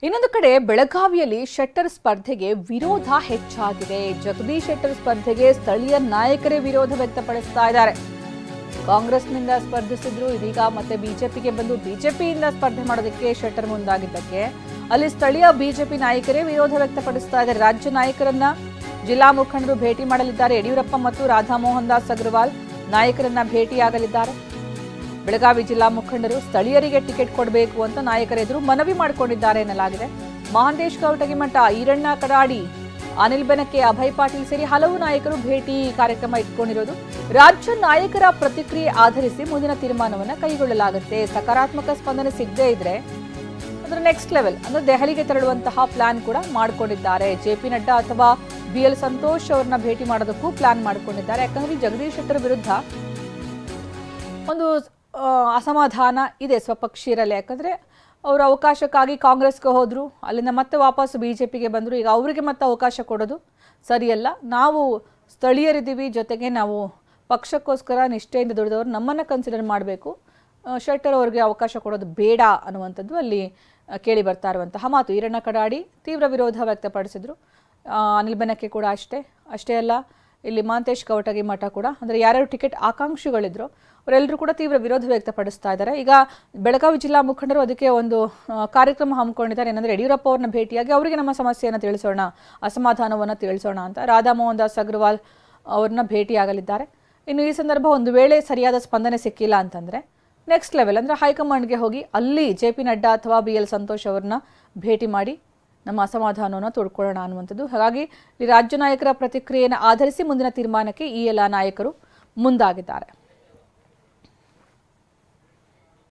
ಇನ್ನೊಂದು ಕಡೆ ಬೆಳಗಾವಿಯಲ್ಲಿ ಶೆಟ್ಟರ್ ಸ್ಪರ್ಧೆಗೆ ವಿರೋಧ ಹೆಚ್ಚಾಗಿದೆ. ಜಗದೀಶ್ ಶೆಟ್ಟರ್ ಸ್ಪರ್ಧೆಗೆ ಸ್ಥಳೀಯ ನಾಯಕರೇ ವಿರೋಧ ವ್ಯಕ್ತಪಡಿಸ್ತಾ ಇದ್ದಾರೆ. ಕಾಂಗ್ರೆಸ್ನಿಂದ ಸ್ಪರ್ಧಿಸಿದ್ರು, ಇದೀಗ ಮತ್ತೆ ಬಿಜೆಪಿಗೆ ಬಂದು ಬಿಜೆಪಿಯಿಂದ ಸ್ಪರ್ಧೆ ಮಾಡೋದಕ್ಕೆ ಶೆಟ್ಟರ್ ಮುಂದಾಗಿದ್ದಕ್ಕೆ ಅಲ್ಲಿ ಸ್ಥಳೀಯ ಬಿಜೆಪಿ ನಾಯಕರೇ ವಿರೋಧ ವ್ಯಕ್ತಪಡಿಸ್ತಾ ಇದ್ದಾರೆ. ರಾಜ್ಯ ನಾಯಕರನ್ನ ಜಿಲ್ಲಾ ಮುಖಂಡರು ಭೇಟಿ ಮಾಡಲಿದ್ದಾರೆ. ಯಡಿಯೂರಪ್ಪ ಮತ್ತು ರಾಧಾ ಮೋಹನ್ ದಾಸ್ ಅಗ್ರವಾಲ್ ನಾಯಕರನ್ನ ಭೇಟಿಯಾಗಲಿದ್ದಾರೆ. ಬೆಳಗಾವಿ ಜಿಲ್ಲಾ ಮುಖಂಡರು ಸ್ಥಳೀಯರಿಗೆ ಟಿಕೆಟ್ ಕೊಡಬೇಕು ಅಂತ ನಾಯಕರ ಎದುರು ಮನವಿ ಮಾಡಿಕೊಂಡಿದ್ದಾರೆ ಎನ್ನಲಾಗಿದೆ. ಮಹಾಂತೇಶ್ ಕವಟಗಿಮಠ, ಈರಣ್ಣ ಕಡಾಡಿ, ಅನಿಲ್ ಬೆನಕೆ, ಅಭಯ್ ಪಾಟೀಲ್ ಸೇರಿ ಹಲವು ನಾಯಕರು ಭೇಟಿ ಕಾರ್ಯಕ್ರಮ ಇಟ್ಕೊಂಡಿರೋದು. ರಾಜ್ಯ ನಾಯಕರ ಪ್ರತಿಕ್ರಿಯೆ ಆಧರಿಸಿ ಮುಂದಿನ ತೀರ್ಮಾನವನ್ನು ಕೈಗೊಳ್ಳಲಾಗುತ್ತೆ. ಸಕಾರಾತ್ಮಕ ಸ್ಪಂದನೆ ಸಿಗದೇ ಇದ್ರೆ ಅಂದ್ರೆ ನೆಕ್ಸ್ಟ್ ಲೆವೆಲ್ ಅಂದ್ರೆ ದೆಹಲಿಗೆ ತೆರಳುವಂತಹ ಪ್ಲಾನ್ ಕೂಡ ಮಾಡಿಕೊಂಡಿದ್ದಾರೆ. ಜೆಪಿ ನಡ್ಡಾ ಅಥವಾ BL ಸಂತೋಷ್ ಅವರನ್ನ ಭೇಟಿ ಮಾಡೋದಕ್ಕೂ ಪ್ಲಾನ್ ಮಾಡಿಕೊಂಡಿದ್ದಾರೆ. ಯಾಕಂದ್ರೆ ಜಗದೀಶ್ ಶೆಟ್ಟರ್ ವಿರುದ್ಧ ಒಂದು ಅಸಮಾಧಾನ ಇದೆ ಸ್ವಪಕ್ಷೀಯರಲ್ಲಿ. ಯಾಕಂದ್ರೆ ಅವರು ಅವಕಾಶಕ್ಕಾಗಿ ಕಾಂಗ್ರೆಸ್ಗೆ ಹೋದ್ರು, ಅಲ್ಲಿಂದ ಮತ್ತೆ ವಾಪಸ್ ಬಿಜೆಪಿಗೆ ಬಂದರು. ಈಗ ಅವರಿಗೆ ಮತ್ತೆ ಅವಕಾಶ ಕೊಡೋದು ಸರಿಯಲ್ಲ. ನಾವು ಸ್ಥಳೀಯರಿದ್ದೀವಿ, ಜೊತೆಗೆ ನಾವು ಪಕ್ಷಕ್ಕೋಸ್ಕರ ನಿಷ್ಠೆಯಿಂದ ದುಡಿದವರು, ನಮ್ಮನ್ನು ಕನ್ಸಿಡರ್ ಮಾಡಬೇಕು. ಶೆಟ್ಟರ್ ಅವರಿಗೆ ಅವಕಾಶ ಕೊಡೋದು ಬೇಡ ಅನ್ನುವಂಥದ್ದು ಅಲ್ಲಿ ಕೇಳಿ ಬರ್ತಾ ಇರುವಂತಹ ಮಾತು. ಈರಣ್ಣ ಕಡಾಡಿ ತೀವ್ರ ವಿರೋಧ ವ್ಯಕ್ತಪಡಿಸಿದ್ರು. ಅನಿಲ್ ಬೆನಕೆ ಕೂಡ ಅಷ್ಟೇ ಅಲ್ಲ, ಇಲ್ಲಿ ಮಹಾಂತೇಶ್ ಕವಟಗಿಮಠ ಕೂಡ, ಅಂದರೆ ಯಾರ್ಯಾರು ಟಿಕೆಟ್ ಆಕಾಂಕ್ಷಿಗಳಿದ್ರು ಅವರೆಲ್ಲರೂ ಕೂಡ ತೀವ್ರ ವಿರೋಧ ವ್ಯಕ್ತಪಡಿಸ್ತಾ ಇದ್ದಾರೆ. ಈಗ ಬೆಳಗಾವಿ ಜಿಲ್ಲಾ ಮುಖಂಡರು ಅದಕ್ಕೆ ಒಂದು ಕಾರ್ಯಕ್ರಮ ಹಮ್ಮಿಕೊಂಡಿದ್ದಾರೆ. ಏನಂದರೆ ಯಡಿಯೂರಪ್ಪ ಅವ್ರನ್ನ ಭೇಟಿಯಾಗಿ ಅವರಿಗೆ ನಮ್ಮ ಸಮಸ್ಯೆಯನ್ನು ತಿಳಿಸೋಣ, ಅಸಮಾಧಾನವನ್ನು ತಿಳಿಸೋಣ ಅಂತ ರಾಧಾ ಮೋಹನ್ ದಾಸ್ ಅಗ್ರವಾಲ್ ಅವ್ರನ್ನ ಭೇಟಿಯಾಗಲಿದ್ದಾರೆ. ಇನ್ನು ಈ ಸಂದರ್ಭ ಒಂದು ವೇಳೆ ಸರಿಯಾದ ಸ್ಪಂದನೆ ಸಿಕ್ಕಿಲ್ಲ ಅಂತಂದರೆ ನೆಕ್ಸ್ಟ್ ಲೆವೆಲ್ ಅಂದರೆ ಹೈಕಮಾಂಡ್ಗೆ ಹೋಗಿ ಅಲ್ಲಿ JP ನಡ್ಡಾ ಅಥವಾ BL ಸಂತೋಷ್ ಅವ್ರನ್ನ ಭೇಟಿ ಮಾಡಿ ನಮ್ಮ ಅಸಮಾಧಾನವನ್ನು ತೋಡ್ಕೊಳ್ಳೋಣ ಅನ್ನುವಂಥದ್ದು. ಹಾಗಾಗಿ ಈ ರಾಜ್ಯ ನಾಯಕರ ಪ್ರತಿಕ್ರಿಯೆಯನ್ನು ಆಧರಿಸಿ ಮುಂದಿನ ತೀರ್ಮಾನಕ್ಕೆ ಈ ಎಲ್ಲ ನಾಯಕರು ಮುಂದಾಗಿದ್ದಾರೆ.